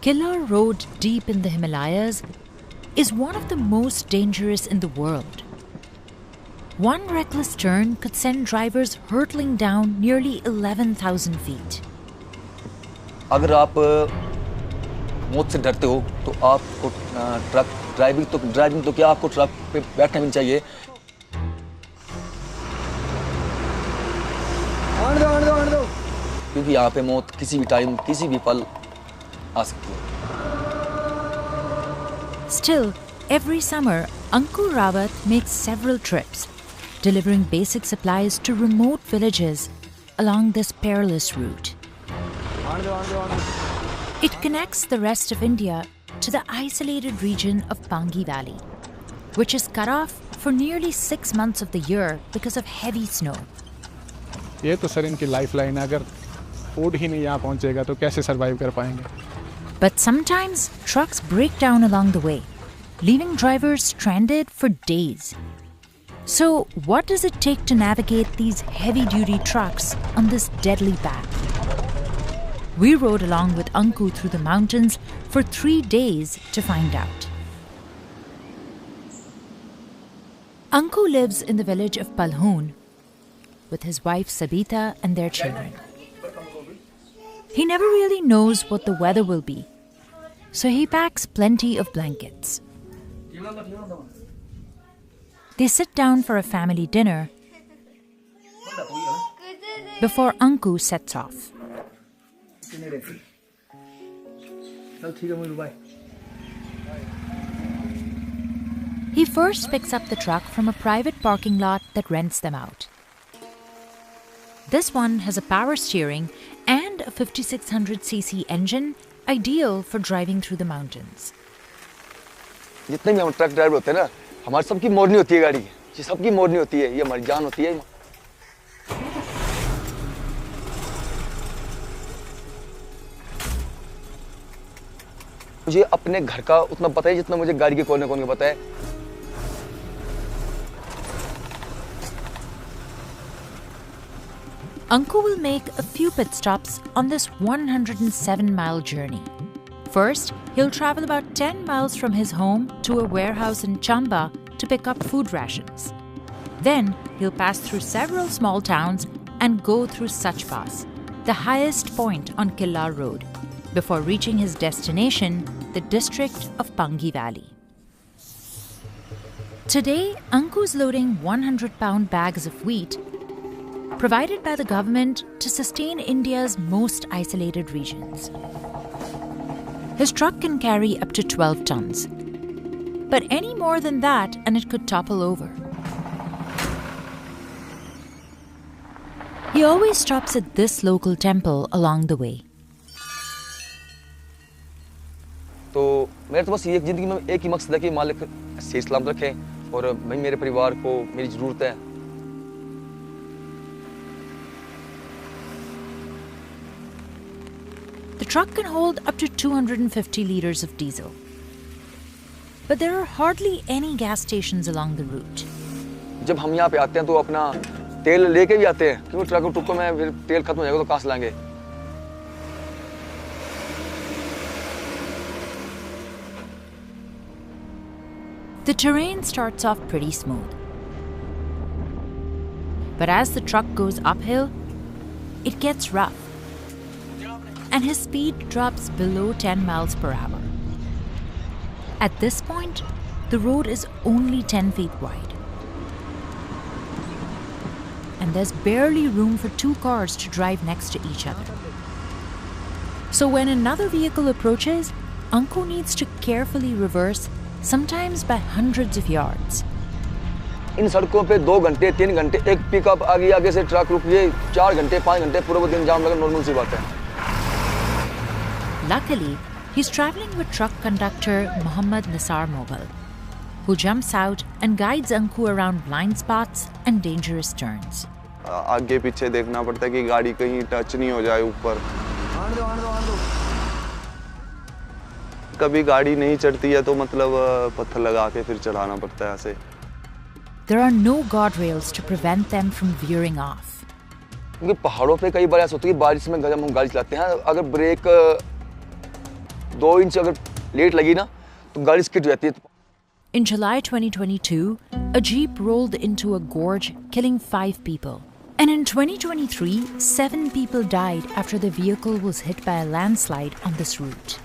Killa Road, deep in the Himalayas, is one of the most dangerous in the world. One reckless turn could send drivers hurtling down nearly 11,000 feet. अगर आप मौत से डरते हो तो आपको driving तो क्या आपको ट्रक पे बैठना भी चाहिए। आने दो। क्योंकि यहाँ पे मौत किसी भी टाइम किसी भी पल आ सकती है। Still, every summer, Ankur Rawat makes several trips, delivering basic supplies to remote villages along this perilous route. It connects the rest of India to the isolated region of Pangi Valley, which is cut off for nearly 6 months of the year because of heavy snow. ये तो sir इनकी lifeline है, अगर food ही नहीं यहाँ पहुँचेगा तो कैसे सरवाइव कर पाएंगे? But sometimes trucks break down along the way, leaving drivers stranded for days. So, what does it take to navigate these heavy-duty trucks on this deadly path? We rode along with Anku through the mountains for 3 days to find out. Anku lives in the village of Palhoon with his wife Sabita and their children. He never really knows what the weather will be, so he packs plenty of blankets. They sit down for a family dinner before Anku sets off. He first picks up the truck from a private parking lot that rents them out. This one has a power steering and a 5600cc engine, ideal for driving through the mountains. जितने भी हम truck driver होते हैं ना, हमारी सबकी मोड़नी होती है गाड़ी, ये सबकी मोड़नी होती है, ये हमारी जान होती है। मुझे अपने घर का उतना पता है जितना मुझे गाड़ी के कोने-कोने का पता है। Anku will make a few pit stops on this 107-mile journey. First, he'll travel about 10 miles from his home to a warehouse in Chamba to pick up food rations. Then, he'll pass through several small towns and go through Sach Pass, the highest point on Killa Road, before reaching his destination, the district of Pangi Valley. Today, Anku's loading 100-pound bags of wheat provided by the government to sustain India's most isolated regions. His truck can carry up to 12 tons. But any more than that and it could topple over. He always stops at this local temple along the way. तो मेरे तो बस ये जिंदगी में एक ही मकसद है कि मालिक सही सलामत रखे और मैं मेरे परिवार को मेरी जरूरत है। The truck can hold up to 250 liters of diesel. But there are hardly any gas stations along the route. जब हम यहाँ पे आते हैं तो अपना तेल लेके भी आते हैं क्योंकि ट्रक टुक्को में फिर तेल खत्म हो जाएगा तो कहाँ से लाएंगे? The terrain starts off pretty smooth. But as the truck goes uphill, it gets rough. And his speed drops below 10 miles per hour. At this point, the road is only 10 feet wide. And there's barely room for 2 cars to drive next to each other. So when another vehicle approaches, Anku needs to carefully reverse, sometimes by hundreds of yards. इन सड़कों पे 2 घंटे 3 घंटे एक pickup आगे से truck रुक गए 4 घंटे 5 घंटे पूरा दिन जाम लगा नॉर्मल सी बात है। Luckily, he's traveling with truck conductor Muhammad Nisar Mughal, who jumps out and guides Anku around blind spots and dangerous turns. आगे पीछे देखना पड़ता है कि गाड़ी कहीं टच नहीं हो जाए ऊपर। कभी गाड़ी नहीं चढ़ती है तो मतलब पत्थर लगा के फिर चढ़ाना पड़ता है ऐसे। There are no guardrails to prevent them from veering off. क्योंकि पहाड़ों पे कई बार ऐसा होता है कि बारिश में जब हम गाड़ी चलाते हैं अगर 2 इंच अगर लेट लगी ना तो गाड़ी स्किड हो जाती है. In July 2022, a jeep rolled into a gorge, killing 5 people. And in 2023, 7 people died after the vehicle was hit by a landslide on this route.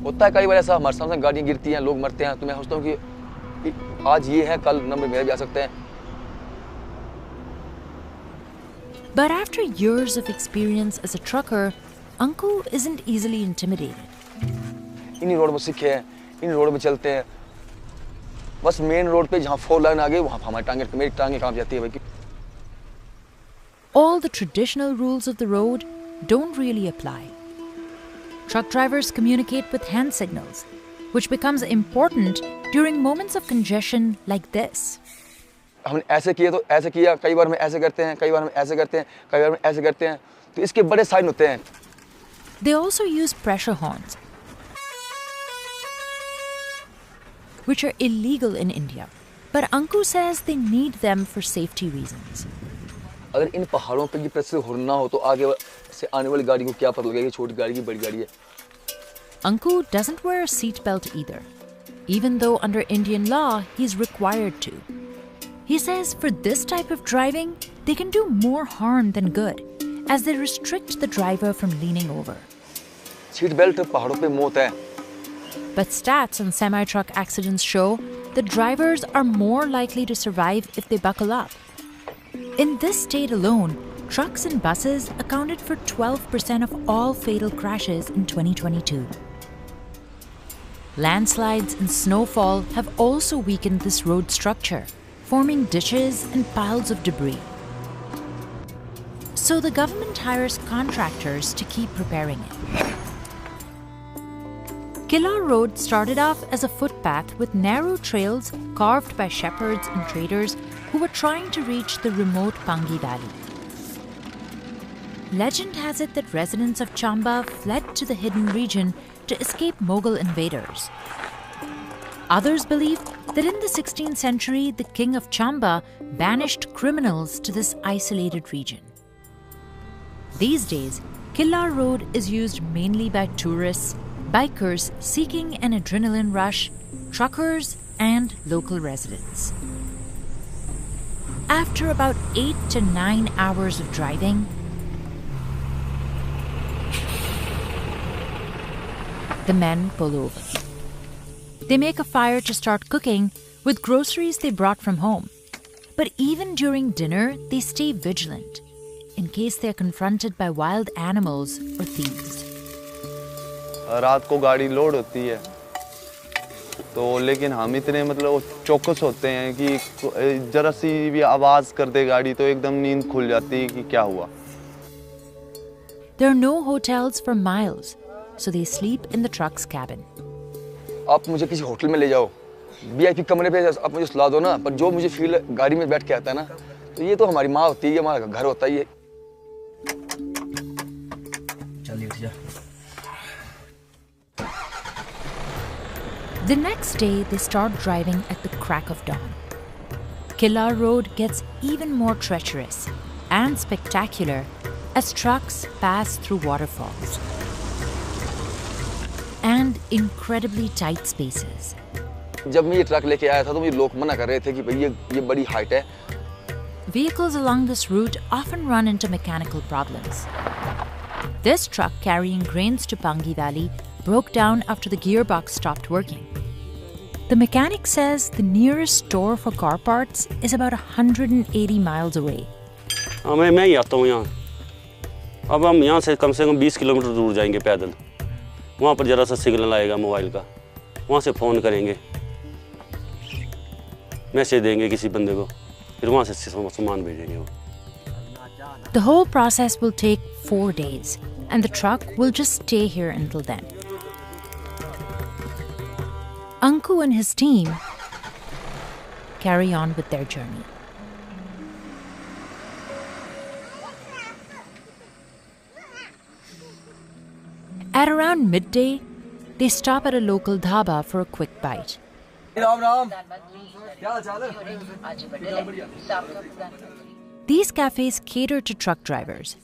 होता है कई बार ऐसा, हमारे सामने गाड़ियाँ गिरती हैं, लोग मरते हैं, तो मैं सोचता हूँ कि आज ये है, कल नंबर मेरे भी आ सकते हैं. But after years of experience as a trucker, Anku isn't easily intimidated. इन्हीं रोड में सीखे हैं, इन रोड में चलते हैं. बस मेन रोड पे जहाँ 4 लाइन आ गई वहाँ हमारी मेरी टांगे कांप जाती है भाई. All the traditional rules of the road don't really apply. Truck drivers communicate with hand signals, which becomes important during moments of congestion like this. हमने ऐसे किया तो ऐसे किया, कई बार हम ऐसे करते हैं, कई बार हम ऐसे करते हैं, कई बार हम ऐसे करते हैं, तो इसके बड़े साइन होते हैं. They also use pressure horns, which are illegal in India. But Anku says they need them for safety reasons. अगर इन पहाड़ों पे ये प्रेशर हॉर्न ना हो तो आगे से आने वाली गाड़ी को क्या पता लगेगा, छोटी गाड़ी की बड़ी गाड़ी है. Anku doesn't wear a seatbelt either, even though under Indian law he's required to. He says for this type of driving, they can do more harm than good, as they restrict the driver from leaning over. Seat belt पहाड़ों पे मौत है. But stats on semi-truck accidents show that drivers are more likely to survive if they buckle up. In this state alone, trucks and buses accounted for 12% of all fatal crashes in 2022. Landslides and snowfall have also weakened this road structure, forming ditches and piles of debris. So the government hires contractors to keep repairing it. Killar Road started off as a footpath with narrow trails carved by shepherds and traders who were trying to reach the remote Pangi Valley. Legend has it that residents of Chamba fled to the hidden region to escape Mughal invaders. Others believe that in the 16th century, the king of Chamba banished criminals to this isolated region. These days, Killar Road is used mainly by tourists, bikers seeking an adrenaline rush, truckers, and local residents. After about 8 to 9 hours of driving, the men pull over. They make a fire to start cooking with groceries they brought from home. But even during dinner, they stay vigilant in case they are confronted by wild animals or thieves. रात को गाड़ी load होती है तो लेकिन हम इतने मतलब चौकस होते हैं कि जरा सी भी आवाज कर दे गाड़ी तो एकदम नींद खुल जाती है कि क्या हुआ. There are no hotels for miles, so they sleep in the truck's cabin. आप मुझे किसी होटल में ले जाओ, वीआईपी कमरे पे आप मुझे सुला दो ना, पर जो मुझे फील गाड़ी में बैठ के आता है ना, तो ये तो हमारी माँ होती है, हमारा घर होता है ये. चलिए उठ जा. The next day, they start driving at the crack of dawn. Killar Road gets even more treacherous and spectacular as trucks pass through waterfalls and incredibly tight spaces. जब मैं ये ट्रक लेके आया था तो मुझे लोग मना कर रहे थे कि भाई ये बड़ी हाइट है. Vehicles along this route often run into mechanical problems. This truck carrying grains to Pangi Valley broke down after the gearbox stopped working. The mechanic says the nearest store for car parts is about 180 miles away. मैं ही आता हूँ यहाँ. अब हम यहाँ से कम 20 kilometre दूर जाएंगे पैदल. वहाँ पर जरा सा सिग्नल आएगा मोबाइल का, वहाँ से फ़ोन करेंगे, मैसेज देंगे किसी बंदे को, फिर वहाँ से सामान भेजेंगे वो. The whole process will take 4 days, and the truck will just stay here until then. Anku and his team carry on with their journey. At around midday, they stop at a local dhaba for a quick bite. These cafes cater to truck drivers.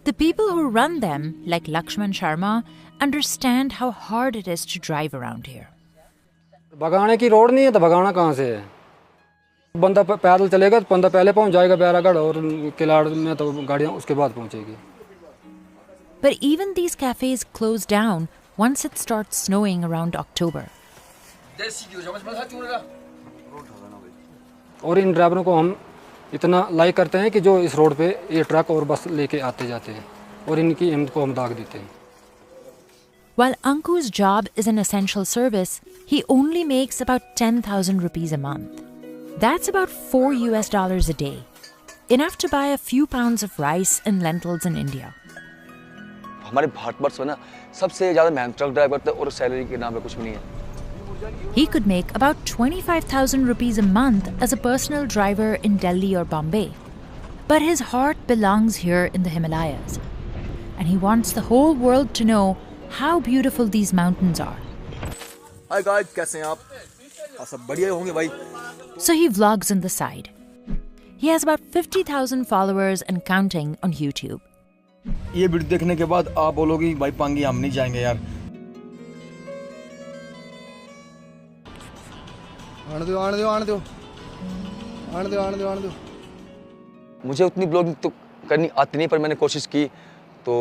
The people who run them, like Lakshman Sharma, understand how hard it is to drive around here. भगाने की road नहीं है तो भगाना कहाँ से है? बंदा पैदल चलेगा तो बंदा पहले पहुँच जाएगा बैरागढ़, और किलाड़ में तो गाड़ियाँ उसके बाद पहुँचेगी. But even these cafes close down once it starts snowing around October. और इन ड्राइवरों को हम इतना लाइक करते हैं कि जो इस रोड पे ये ट्रक और बस लेके आते जाते हैं, और इनकी हिम्मत को हम दाग देते हैं. While Anku's job is an essential service, he only makes about 10,000 rupees a month. That's about $4 a day, enough to buy a few pounds of rice and lentils in India. हमारे भारतवर्ष में ना सबसे ज़्यादा मेहनत ट्रक ड्राइवर थे, और salary के नाम पे कुछ भी नहीं है. He could make about 25,000 rupees a month as a personal driver in Delhi or Bombay. But his heart belongs here in the Himalayas. And he wants the whole world to know how beautiful these mountains are. Hi guys, कैसे हैं आप? सब बढ़िया होंगे भाई. So he vlogs on the side. He has about 50,000 followers and counting on YouTube. ये video देखने के बाद आप बोलोगे भाई पांगी हम नहीं जाएंगे यार. आने दो. मुझे उतनी ब्लॉगिंग तो करनी आती नहीं, पर मैंने कोशिश की. तो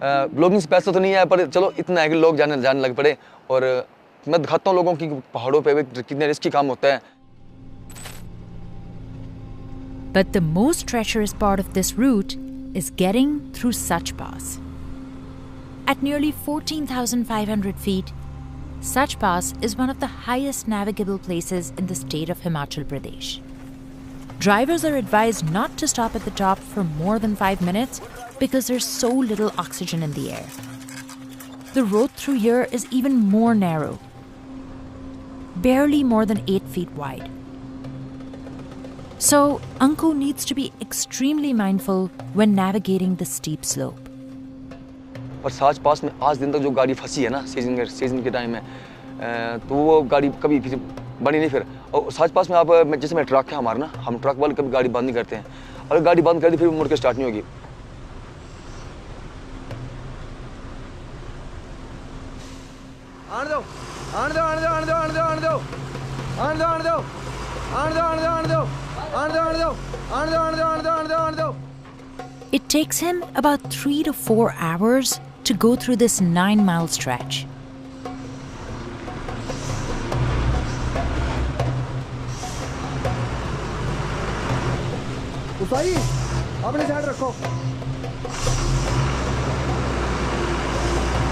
ब्लॉगिंग से पैसा तो नहीं आया, पर चलो इतना है कि लोग जाने लग पड़े. और मैं दिखाता हूँ लोगों की पहाड़ों पे कितने रिस्की काम होता है. But the most treacherous part of this route is getting through Sach Pass. At nearly 14,500 feet, Sach Pass is one of the highest navigable places in the state of Himachal Pradesh. Drivers are advised not to stop at the top for more than 5 minutes because there's so little oxygen in the air. The road through here is even more narrow, barely more than 8 feet wide. So, Anku needs to be extremely mindful when navigating the steep slope. और साच पास में आज दिन तक जो गाड़ी फंसी है ना सीजन के टाइम में, तो वो गाड़ी कभी फिर बनी नहीं. फिर और साच पास में आप जैसे मैं ट्रक है हमारा ना, हम ट्रक वाले कभी गाड़ी बंद नहीं करते हैं. अगर गाड़ी बंद कर दी फिर मुड़ के स्टार्ट नहीं होगी. It takes him about 3 to 4 hours to go through this 9-mile stretch. उसाई अपने साइड रखो.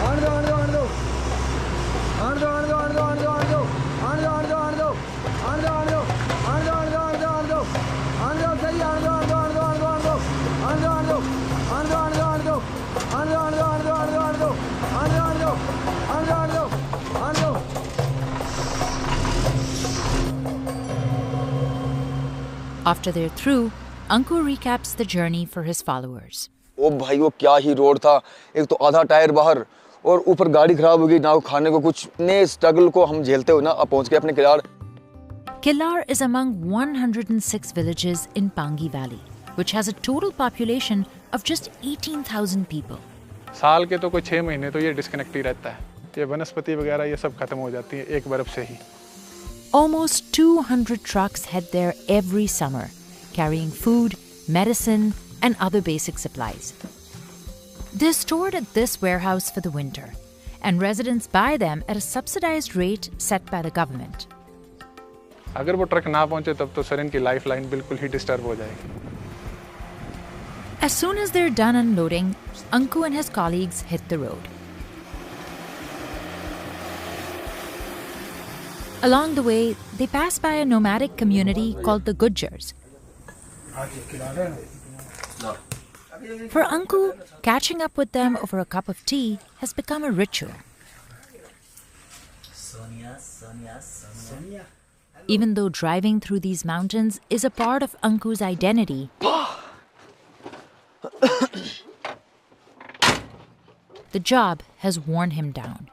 आने दो. After they're through, Anku recaps the journey for his followers. ओ भाई वो क्या ही रोड था. एक तो आधा टायर बाहर और ऊपर गाड़ी खराब हो गई, ना खाने को कुछ. इतने स्ट्रगल को हम झेलते हुए ना अब पहुंच गए अपने Kilar. Kilar is among 106 villages in Pangi Valley, which has a total population of just 18,000 people. साल के तो कोई 6 महीने तो ये डिस्कनेक्ट ही रहता है. ये वनस्पति वगैरह ये सब खत्म हो जाती है एक बर्फ से ही. Almost 200 trucks head there every summer, carrying food, medicine, and other basic supplies. They're stored at this warehouse for the winter, and residents buy them at a subsidized rate set by the government. अगर वो truck ना पहुंचे तब तो sir इनकी life line बिल्कुल ही disturb हो जाएगी. As soon as they're done unloading, Anku and his colleagues hit the road. Along the way, they pass by a nomadic community called the Gujars. For Anku, catching up with them over a cup of tea has become a ritual. Even though driving through these mountains is a part of Anku's identity, the job has worn him down.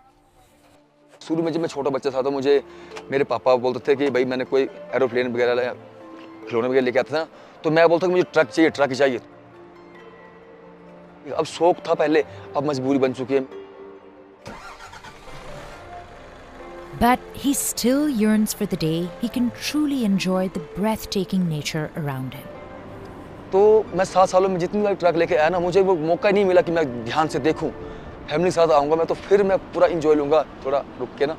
शुरू में जब मैं छोटा बच्चा था तो मुझे मेरे पापा बोलते थे कि भाई मैंने कोई एरोप्लेन वगैरह खिलौने वगैरह लेके आता था, तो मैं बोलता कि मुझे ट्रक चाहिए. अब शौक था पहले, अब मजबूरी बन चुकी है। But he still yearns for the day he can truly enjoy the breathtaking nature around him. तो मैं 7 सालों में जितनी बार ट्रक लेके आया ना, मुझे वो मौका ही नहीं मिला कि मैं ध्यान से देखूं। फैमिली के साथ आऊँगा मैं तो फिर मैं पूरा इंजॉय लूँगा थोड़ा रुक के ना।